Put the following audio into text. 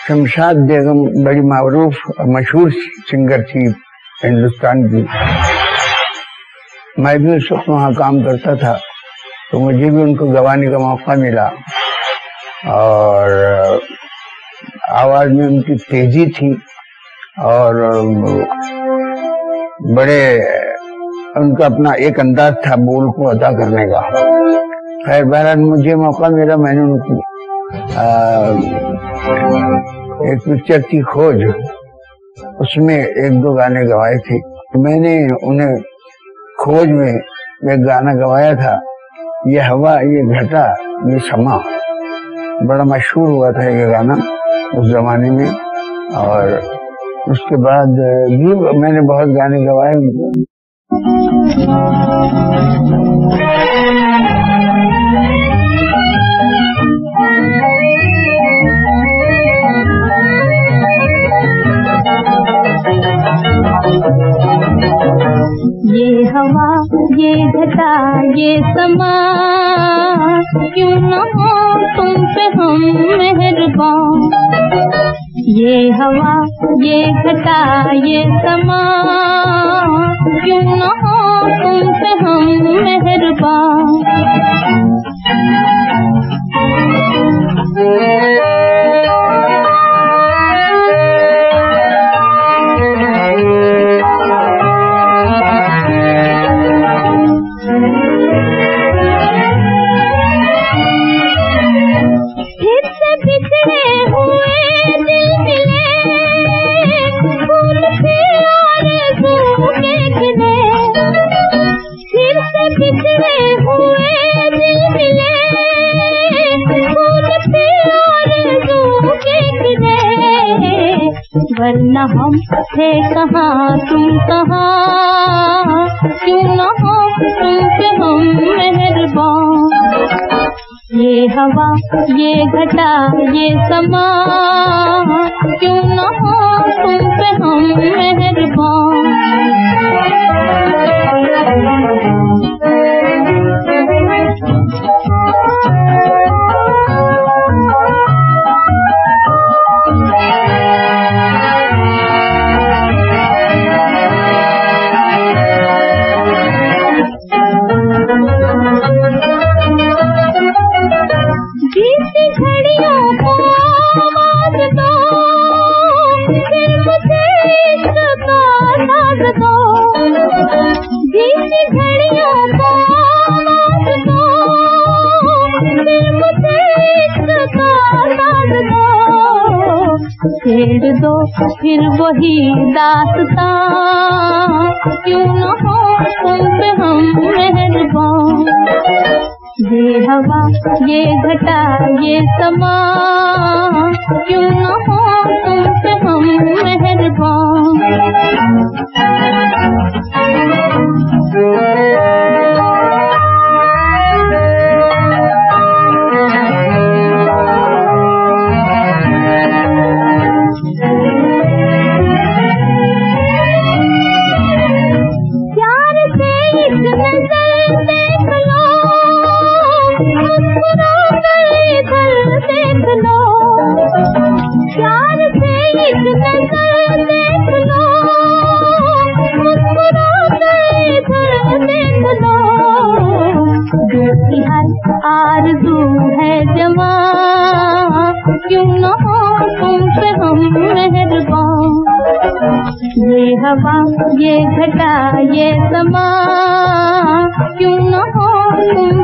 शमशाद बेगम बड़ी मारूफ मशहूर सिंगर थी हिंदुस्तान की। मैं भी उस वक्त वहाँ काम करता था, तो मुझे भी उनको गवाने का मौका मिला। और आवाज में उनकी तेजी थी और बड़े उनका अपना एक अंदाज था बोल को अदा करने का। खैर बहरहाल मुझे मौका मिला, मैंने उनको एक पिक्चर थी खोज, उसमें एक दो गाने गवाए थे। मैंने उन्हें खोज में एक गाना गवाया था, ये हवा ये घटा ये समा। बड़ा मशहूर हुआ था ये गाना उस जमाने में। और उसके बाद भी मैंने बहुत गाने गवाए उनको। ये हवा ये घटा ये समा, क्यों न हो तुम पे हम मेहरबान। ये हवा ये घटा ये समा, क्यों न हो तुम पे हम मेहरबान। वरना हम थे कहाँ तुम कहाँ, क्यों न हो तुम पे हम मेहरबान। ये हवा ये घटा ये समा, क्यों न हो तुम पे हम मेहरबान। छेड़ दो फिर वही दास्तां, क्यों न हो तुम पे हम मेहरबान। ये हवा ये घटा ये समा, क्यों न हो तुम पे हम मेहरबान। आरज़ू है जवां, क्यों न हो तुम पे हम मेहरबान। ये हवा ये घटा ये समा, क्यों न हो तुम